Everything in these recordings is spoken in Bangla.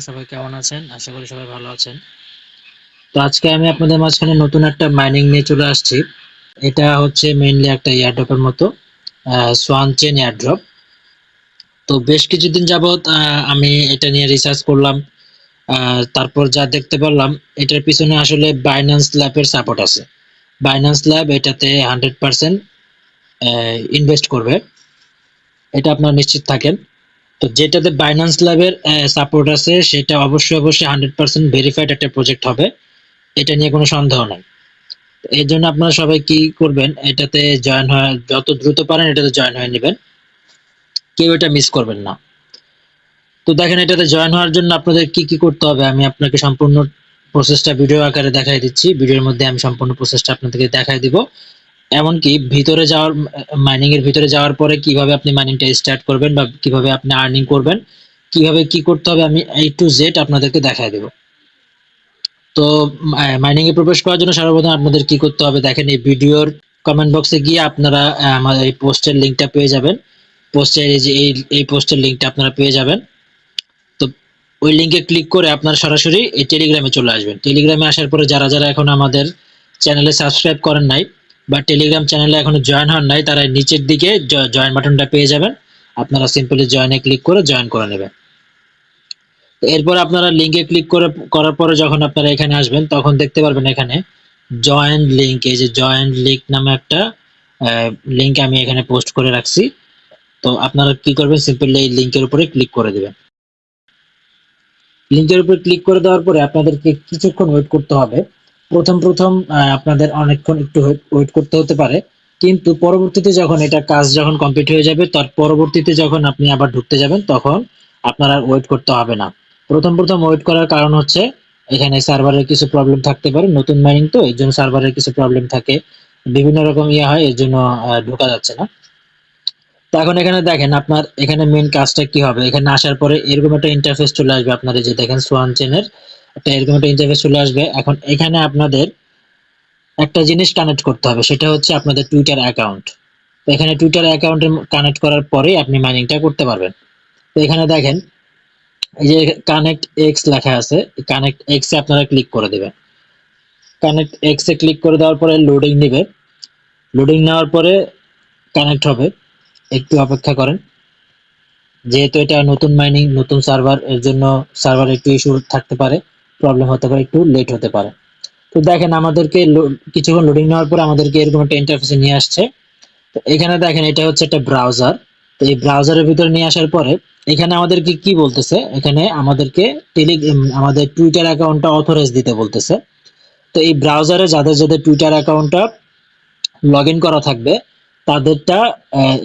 সবাই কেমন আছেন? আশা করি সবাই ভালো আছেন। তো আজকে আমি আপনাদের মাঝখানে নতুন একটা মাইনিং নিয়ে চলে আসছি। এটা হচ্ছে মেইনলি একটা এয়ারড্রপের মতো, সোয়ান চেন এয়ারড্রপ। তো বেশ কিছুদিন যাবত আমি এটা নিয়ে রিসার্চ করলাম। তারপর যা দেখতে পারলাম, এটার পিছনে আসলে বাইন্যান্স ল্যাবের সাপোর্ট আছে। বাইন্যান্স ল্যাব এটাতে 100% ইনভেস্ট করবে, এটা আপনারা নিশ্চিত থাকেন। তো যেটাতে বাইন্যান্স ল্যাবের সাপোর্ট আছে সেটা অবশ্যই অবশ্যই 100% ভেরিফাইড একটা প্রজেক্ট হবে, এটা নিয়ে কোনো সন্দেহ নাই। এর জন্য আপনারা সবাই কি করবেন, এটাতে জয়েন হয়ে যত দ্রুত পারেন এটাতে জয়েন হয়ে নেবেন, কেউ এটা মিস করবেন না। তো দেখেন, এটাতে জয়েন হওয়ার জন্য আপনাদের কি কি করতে হবে আমি আপনাকে সম্পূর্ণ প্রসেসটা ভিডিও আকারে দেখাই দিচ্ছি। ভিডিওর মধ্যে আমি সম্পূর্ণ প্রসেসটা আপনাদেরকে দেখাই দিব, এমনকি ভিতরে যাওয়ার মাইনিং এর ভিতরে যাওয়ার পরে কিভাবে আপনি মাইনিংটা স্টার্ট করবেন বা কিভাবে আপনি আর্নিং করবেন, কিভাবে কি করতে হবে আমি A to Z আপনাদেরকে দেখাই দেব। তো মাইনিং এ প্রবেশ করার জন্য সর্বপ্রথম আপনাদের কি করতে হবে, দেখেন এই ভিডিওর কমেন্ট বক্সে গিয়ে আপনারা আমার এই পোস্টের লিংকটা পেয়ে যাবেন। পোস্টের এই যে এই পোস্টের লিংকটা আপনারা পেয়ে যাবেন। তো ওই লিংকে ক্লিক করে আপনারা সরাসরি এই টেলিগ্রামে চলে আসবেন। টেলিগ্রামে আসার পরে যারা যারা এখন আমাদের চ্যানেলে সাবস্ক্রাইব করেন নাই বা টেলিগ্রাম চ্যানেলে এখনো জয়েন হন নাই, তারা নিচের দিকে জয়েন বাটনটা পেয়ে যাবেন। আপনারা সিম্পলি জয়েনে ক্লিক করে জয়েন করে নেবেন। এরপর আপনারা লিংকে ক্লিক করার পরে যখন আপনারা এখানে আসবেন, তখন দেখতে পারবেন এখানে জয়েন লিংক, এই যে জয়েন লিংক নামে একটা লিংক আমি এখানে পোস্ট করে রাখছি। তো আপনারা কি করবেন, সিম্পলি এই লিংকের উপরে ক্লিক করে দেবেন। লিংকের উপর ক্লিক করে দেওয়ার পরে আপনাদেরকে কিছুক্ষণ ওয়েট করতে হবে। প্রথম প্রথম আপনাদের অনেকক্ষণ একটু ওয়েট করতে হতে পারে, কিন্তু পরবর্তীতে যখন এটা কাজ যখন কমপ্লিট হয়ে যাবে, তার পরবর্তীতে যখন আপনি আবার ঢুকতে যাবেন তখন আপনার আর ওয়েট করতে হবে না। প্রথম প্রথম ওয়েট করার কারণ হচ্ছে এখানে সার্ভারের কিছু প্রবলেম থাকতে পারে, নতুন মাইনিং তো এর জন্য সার্ভারের কিছু প্রবলেম থাকে, বিভিন্ন রকম হয়, এর জন্য ঢোকা যাচ্ছে না। তো এখন এখানে দেখেন আপনার এখানে মেইন কাজটা কি হবে, এখানে আসার পরে এরকম একটা ইন্টারফেস চলে আসবে। আপনারা যে দেখেন সোয়ান চেনের একটা এরকম একটা ইন্টারফেস চলে আসবে। এখন এখানে আপনাদের একটা জিনিস কানেক্ট করতে হবে, সেটা হচ্ছে আপনাদের টুইটার অ্যাকাউন্ট। তো এখানে টুইটার অ্যাকাউন্টে কানেক্ট করার পরেই আপনি মাইনিংটা করতে পারবেন। তো এখানে দেখেন এই যে কানেক্ট এক্স লেখা আছে, কানেক্ট এক্স এ আপনারা ক্লিক করে দেবেন। কানেক্ট এক্স এ ক্লিক করে দেওয়ার পরে লোডিং নেবে। লোডিং নেওয়ার পরে কানেক্ট হবে, একটু অপেক্ষা করেন। যেহেতু এটা নতুন মাইনিং, নতুন সার্ভার, এর জন্য সার্ভার একটু ইস্যু থাকতে পারে, প্রবলেম হতে পারে, একটু লেট হতে পারে। তো দেখেন আমাদেরকে কিছুক্ষণ লোডিং নেওয়ার পরে আমাদেরকে এরকম একটা ইন্টারফেসে নিয়ে আসছে। তো এখানে দেখেন এটা হচ্ছে একটা ব্রাউজার। তো এই ব্রাউজারের ভিতরে নিয়ে আসার পরে এখানে আমাদেরকে কি বলতেছে, এখানে আমাদেরকে আমাদের টুইটার অ্যাকাউন্টটা অথরাইজ দিতে বলতেছে। তো এই ব্রাউজারে যাদের যাদের টুইটার অ্যাকাউন্টটা লগ ইন করা থাকবে তাদেরটা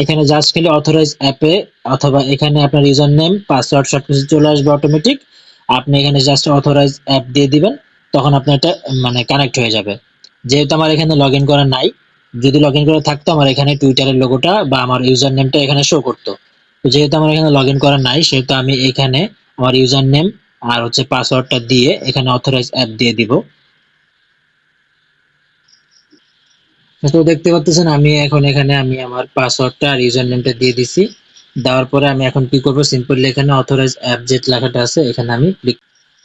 এখানে জাস্ট খালি অথরাইজ অ্যাপে, অথবা এখানে আপনার ইউজার নেম পাসওয়ার্ড সবকিছু চলে আসবে অটোমেটিক। আপনি এখানে জাস্ট অথরাইজ অ্যাপ দিয়ে দিবেন, তখন আপনার এটা মানে কানেক্ট হয়ে যাবে। যেহেতু আমার এখানে লগ ইন করা নাই, যদি লগ ইন করা থাকতো আমার এখানে টুইটারের লোগোটা বা আমার ইউজার নেমটা এখানে শো করতো। তো যেহেতু আমার এখানে লগ ইন করা নাই, সেহেতু আমি এখানে আমার ইউজার নেম আর হচ্ছে পাসওয়ার্ডটা দিয়ে এখানে অথরাইজ অ্যাপ দিয়ে দিব। তো দেখতে পাচ্ছেন আমি এখন এখানে আমি আমার পাসওয়ার্ডটা আর ইউজার নেমটা দিয়ে দিছি। দেওয়ার পরে আমি এখন কি করব, সিম্পলি এখানে অথরাইজ অ্যাপ যে লেখাটা আছে এখানে আমি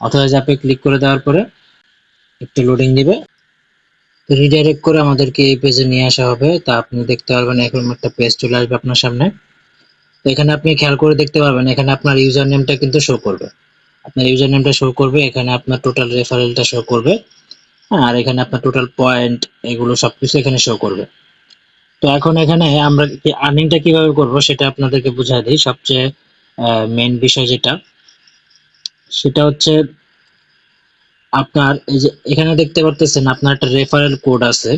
অথরাইজ অ্যাপে ক্লিক করে দেওয়ার পরে একটু লোডিং দিবে। তো রিডাইরেক্ট করে আমাদেরকে এই পেজে নিয়ে আসা হবে। তা আপনি দেখতে পারবেন এরকম একটা পেজ চলে আসবে আপনার সামনে। তো এখানে আপনি খেয়াল করে দেখতে পারবেন এখানে আপনার ইউজার নেমটা কিন্তু শো করবে, আপনার ইউজার নেমটা শো করবে, এখানে আপনার টোটাল রেফারেলটা শো করবে। হ্যাঁ, আর এখানে আপনার টোটাল পয়েন্ট এগুলো সবকিছু এখানে শো করবে। তো এখন এখানে আমরা আর্নিংটা কিভাবে করব সেটা আপনাদেরকে বুঝাই দিই। সবচেয়ে মেইন বিষয় যেটা, সেটা হচ্ছে আপনার এই যে এখানে দেখতে পারতেছেন আপনার একটা রেফারেল কোড আছে।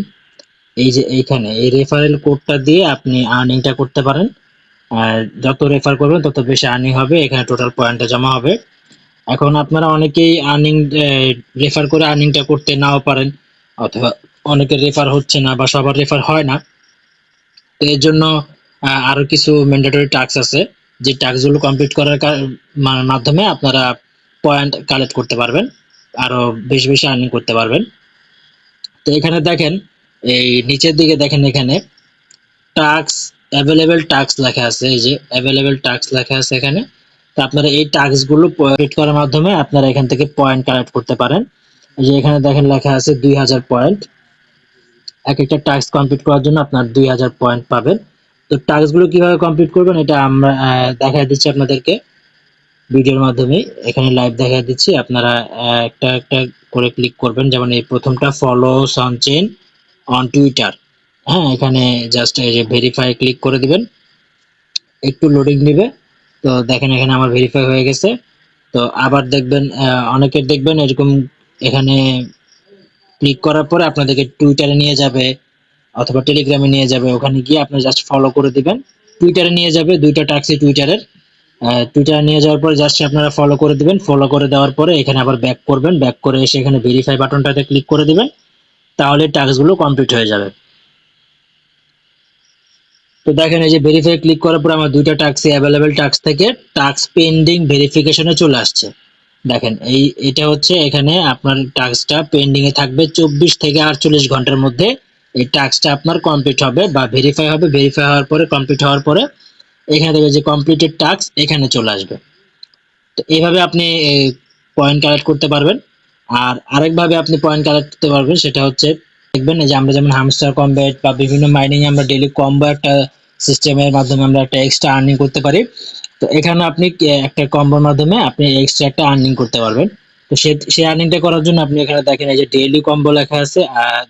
এই যে এইখানে এই রেফারেল কোডটা দিয়ে আপনি আর্নিংটা করতে পারেন। আর যত রেফার করবেন তত বেশি আর্নিং হবে, এখানে টোটাল পয়েন্টটা জমা হবে। এখন আপনারা অনেকেই আর্নিং রেফার করে আর্নিংটা করতে নাও পারেন, অথবা অনেকের রেফার হচ্ছে না বা সবার রেফার হয় না। তো এর জন্য আরো কিছু ম্যান্ডেটরি টাস্ক আছে, যে টাস্কগুলো কমপ্লিট করার মাধ্যমে আপনারা পয়েন্ট কালেক্ট করতে পারবেন, আরো বেশি বেশি আর্নিং করতে পারবেন। তো এখানে দেখেন এই নিচের দিকে দেখেন এখানে টাস্ক অ্যাভেলেবেল টাস্ক লেখা আছে, এই যে অ্যাভেলেবেল টাস্ক লেখা আছে এখানে। তো আপনারা এই টাস্ক গুলো কমপ্লিট করার মাধ্যমে আপনারা এখান থেকে পয়েন্ট কালেক্ট করতে পারেন। এই যে এখানে দেখেন লেখা আছে 2000 পয়েন্ট। এক একটা টাস্ক কমপ্লিট করার জন্য আপনার 2000 পয়েন্ট পাবেন। তো টাস্ক গুলো কিভাবে কমপ্লিট করবেন এটা আমরা দেখাই দিচ্ছি আপনাদেরকে ভিডিওর মাধ্যমে। এখানে লাইভ দেখাই দিচ্ছি, আপনারা একটা একটা করে ক্লিক করবেন। যেমন এই প্রথমটা ফলো সনচেন অন টুইটার। হ্যাঁ, এখানে জাস্ট এই যে ভেরিফাই ক্লিক করে দিবেন, একটু লোডিং নেবে। তো দেখেন এখানে আমার ভেরিফাই হয়ে গেছে। তো আবার দেখবেন অনেকের দেখবেন এরকম এখানে ক্লিক করার পরে আপনাদেরকে টুইটারে নিয়ে যাবে অথবা টেলিগ্রামে নিয়ে যাবে। ওখানে গিয়ে আপনি জাস্ট ফলো করে দিবেন। টুইটারে নিয়ে যাবে, দুইটা টাস্কই টুইটারের। টুইটারে নিয়ে যাওয়ার পরে জাস্ট আপনারা ফলো করে দিবেন। ফলো করে দেওয়ার পরে এখানে আবার ব্যাক করবেন, ব্যাক করে এসে এখানে ভেরিফাই বাটনটাতে ক্লিক করে দিবেন, তাহলে টাস্কগুলো কমপ্লিট হয়ে যাবে। তো দেখেন এই যে ভেরিফাই ক্লিক করার পর আমার দুইটা টাস্কই অ্যাভেলেবেল টাস্ক থেকে টাস্ক পেন্ডিং ভেরিফিকেশনে চলে আসছে। দেখেন এটা হচ্ছে এখানে আপনার টাস্কটা পেন্ডিং এ থাকবে 24 থেকে 48 ঘন্টার মধ্যে এই টাস্কটা আপনার কমপ্লিট হবে বা ভেরিফাই হবে। ভেরিফাই হওয়ার পরে কমপ্লিট হওয়ার পরে এখানে দেখবেন যে কমপ্লিটেড টাস্ক এখানে চলে আসবে। তো এইভাবে আপনি পয়েন্ট কালেক্ট করতে পারবেন। আর আরেকভাবে আপনি পয়েন্ট কালেক্ট করতে পারবেন, সেটা হচ্ছে দেখবেন এই যে আমরা যেমন হামস্টার কমব্যাট বা বিভিন্ন মাইনিং এ আমরা ডেইলি কম্বো একটা সিস্টেমের মাধ্যমে আমরা একটা এক্সট্রা আর্নিং করতে পারি। তো এখানে আপনি একটা কম্বোর মাধ্যমে আপনি এক্সট্রা একটা আর্নিং করতে পারবেন। তো সেই আর্নিংটা করার জন্য আপনি এখানে দেখেন এই যে ডেইলি কম্বো লেখা আছে,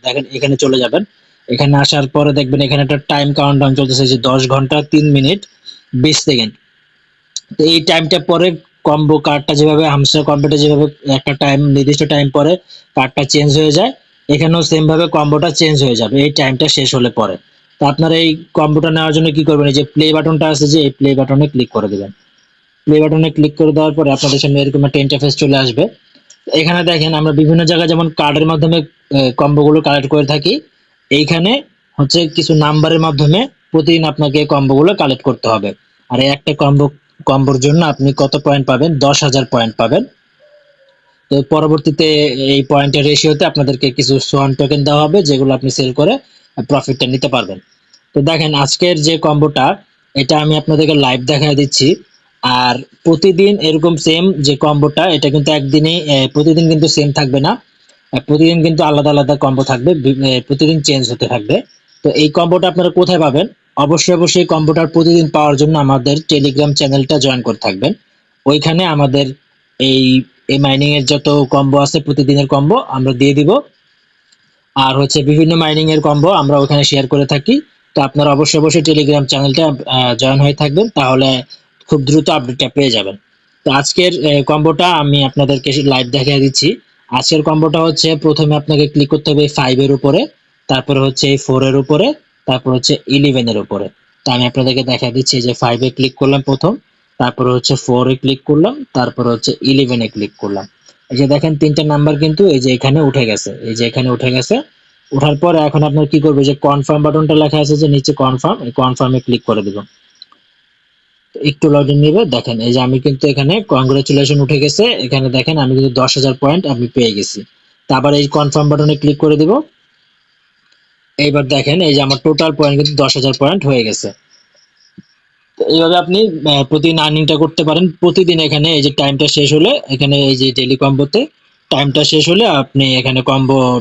দেখেন এখানে চলে যাবেন। এখানে আসার পরে দেখবেন এখানে একটা টাইম কাউন্টডাউন চলতেছে যে 10 ঘন্টা 3 মিনিট 20 সেকেন্ড। তো এই টাইমটা পরে কম্বো কার্ডটা যেভাবে হামস্টার কম্বোটা যেভাবে একটা টাইম নির্দিষ্ট টাইম পরে কার্ডটা চেঞ্জ হয়ে যায়, এখানেও সেম ভাবে কম্বোটা চেঞ্জ হয়ে যাবে এই টাইমটা শেষ হলে পরে। তো আপনারা এই কম্বোটা নেওয়ার জন্য কি করবেন, এই যে প্লে বাটনটা আছে যে এই প্লে বাটনে ক্লিক করে দিবেন। প্লে বাটনে ক্লিক করে দেওয়ার পরে আপনাদের সামনে এরকম একটা ইন্টারফেস চলে আসবে। এখানে দেখেন আমরা বিভিন্ন জায়গায় যেমন কার্ডের মাধ্যমে কম্বোগুলো কালেক্ট করে থাকি, এইখানে হচ্ছে কিছু নাম্বারের মাধ্যমে প্রতিদিন আপনাকে কম্বোগুলো কালেক্ট করতে হবে। আর এই একটা কম্বোর জন্য আপনি কত পয়েন্ট পাবেন, 10,000 পয়েন্ট পাবেন। তো পরবর্তীতে এই পয়েন্টের রেশিওতে আপনাদেরকে কিছু সোয়ান টোকেন দেওয়া হবে, যেগুলো আপনি সেল করে প্রফিটটা নিতে পারবেন। তো দেখেন আজকের যে কম্বোটা, এটা আমি আপনাদেরকে লাইভ দেখায় দিচ্ছি। আর প্রতিদিন এরকম সেম যে কম্বোটা, এটা কিন্তু একদিনে প্রতিদিন কিন্তু সেম থাকবে না। প্রতিদিন কিন্তু আলাদা আলাদা কম্বো থাকবে, প্রতিদিন চেঞ্জ হতে থাকবে। তো এই কম্বোটা আপনারা কোথায় পাবেন? অবশ্যই অবশ্যই কম্বোটার প্রতিদিন পাওয়ার জন্য আমাদের টেলিগ্রাম চ্যানেলটা জয়েন করে থাকবেন। ওইখানে আমাদের এই এই মাইনিং এর যত কম্বো আছে প্রতিদিনের কম্বো আমরা দিয়ে দিব। আর হচ্ছে বিভিন্ন মাইনিং এর কম্বো আমরা ওখানে শেয়ার করে থাকি। তো আপনারা অবশ্যই অবশ্যই টেলিগ্রাম চ্যানেলটা জয়েন হয়ে থাকবেন, তাহলে খুব দ্রুত আপডেটটা পেয়ে যাবেন। তো আজকের কম্বোটা আমি আপনাদেরকে লাইভ দেখিয়ে দিচ্ছি। আজকের কম্বোটা হচ্ছে প্রথমে আপনাকে ক্লিক করতে হবে 5 এর উপরে, তারপরে হচ্ছে 4 এর উপরে, তারপর হচ্ছে 11 এর উপরে। তো আমি আপনাদেরকে দেখিয়ে দিচ্ছি যে 5 এ ক্লিক করলাম প্রথম, তারপরে হচ্ছে 4 এ ক্লিক করলাম, তারপরে হচ্ছে 11 এ ক্লিক করলাম। এই যে দেখেন তিনটা নাম্বার কিন্তু এই যে এখানে উঠে গেছে, এই যে এখানে উঠে গেছে। ওঠার পরে এখন আপনার কি করবে, যে কনফার্ম বাটনটা লেখা আছে যে নিচে কনফার্ম, এই কনফার্মে ক্লিক করে দিব। একটু লডিং নেবে। দেখেন এই যে আমি কিন্তু এখানে কংগ্রেচুলেশন উঠে গেছে, এখানে দেখেন আমি কিন্তু 10,000 পয়েন্ট আমি পেয়ে গেছি। তো আবার এই কনফার্ম বাটনে ক্লিক করে দিব। এইবার দেখেন এই যে আমার টোটাল পয়েন্ট কিন্তু 10,000 পয়েন্ট হয়ে গেছে। তো এইভাবে আপনি প্রতিদিন আর্নিংটা করতে পারেন। প্রতিদিন এখানে এই যে টাইমটা শেষ হলে, এখানে এই যে ডেইলি কম্বোতে টাইমটা শেষ হলে আপনি এখানে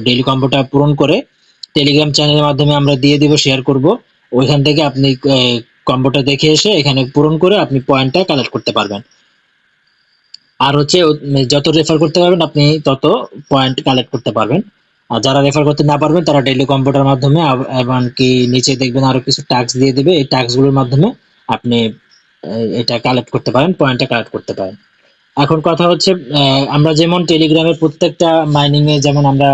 ডেইলি কম্বোটা পূরণ করে টেলিগ্রাম চ্যানেলের মাধ্যমে আমরা দিয়ে দিব, শেয়ার করব। ওইখান থেকে আপনি কম্বোটা দেখে এসে এখানে পূরণ করে আপনি পয়েন্টটা কালেক্ট করতে পারবেন। আর হচ্ছে যত রেফার করতে পারবেন আপনি তত পয়েন্ট কালেক্ট করতে পারবেন। আর যারা রেফার করতে না পারবেন তারা ডেইলি কম্পিউটার মাধ্যমে এমনকি নিচে দেখবেন আরো কিছু টাস্ক দিয়ে দিবে, এই টাস্ক গুলোর মাধ্যমে আপনি এটা কালেক্ট করতে পারেন, পয়েন্টটা কালেক্ট করতে পারেন। এখন কথা হচ্ছে আমরা যেমন টেলিগ্রামের প্রত্যেকটা মাইনিং এ যেমন আমরা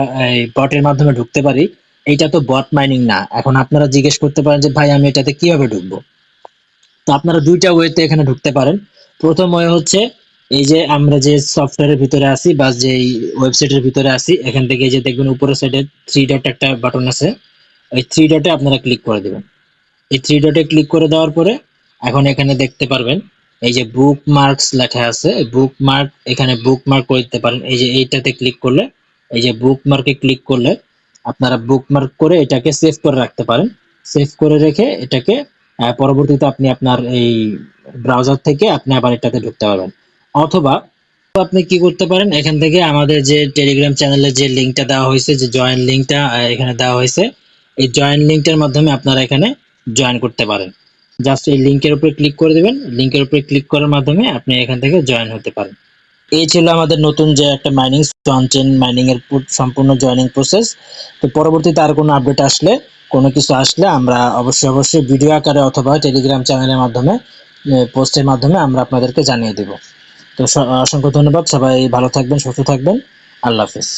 বটের মাধ্যমে ঢুকতে পারি, এইটা তো বট মাইনিং না। এখন আপনারা জিজ্ঞেস করতে পারেন যে ভাই আমি এটাতে কিভাবে ঢুকবো? তো আপনারা দুইটা ওয়েতে এখানে ঢুকতে পারেন। প্রথম ওয়ে হচ্ছে এই যে আমরা যে সফটওয়্যারের ভিতরে আছি বা যে ওয়েবসাইটের ভিতরে আছি, এখান থেকে এই যে দেখবেন উপরের সাইডে থ্রি ডট একটা বাটন আছে, এই থ্রি ডটে আপনারা ক্লিক করে দিবেন। এই থ্রি ডটে ক্লিক করে দেওয়ার পরে এখন এখানে দেখতে পারবেন এই যে বুক মার্কস লেখা আছে, বুক মার্ক, এখানে বুক মার্ক করে দিতে পারেন। এই যে এইটাতে ক্লিক করলে, এই যে বুক মার্কে ক্লিক করলে আপনারা বুক মার্ক করে এটাকে সেভ করে রাখতে পারেন। সেভ করে রেখে এটাকে পরবর্তীতে আপনি আপনার এই ব্রাউজার থেকে আপনি আবার এটাতে ঢুকতে পারবেন। অথবা আপনি কি করতে পারেন, এখান থেকে আমাদের যে টেলিগ্রাম চ্যানেলে যে লিঙ্কটা দেওয়া হয়েছে, যে জয়েন লিঙ্কটা এখানে দেওয়া হয়েছে, এই জয়েন লিঙ্কটার মাধ্যমে আপনারা এখানে জয়েন করতে পারেন। জাস্ট এই লিঙ্কের উপরে ক্লিক করে দিবেন, লিঙ্কের উপরে ক্লিক করার মাধ্যমে আপনি এখান থেকে জয়েন হতে পারেন। এই ছিল আমাদের নতুন যে একটা মাইনিং, অন চেইন মাইনিং এর সম্পূর্ণ জয়েনিং প্রসেস। তো পরবর্তীতে আর কোনো আপডেট আসলে, কোনো কিছু আসলে আমরা অবশ্যই অবশ্যই ভিডিও আকারে অথবা টেলিগ্রাম চ্যানেলের মাধ্যমে, পোস্টের মাধ্যমে আমরা আপনাদেরকে জানিয়ে দেব। তো অসংখ্য ধন্যবাদ, সবাই ভালো থাকবেন, সুস্থ থাকবেন, আল্লাহ হাফেজ।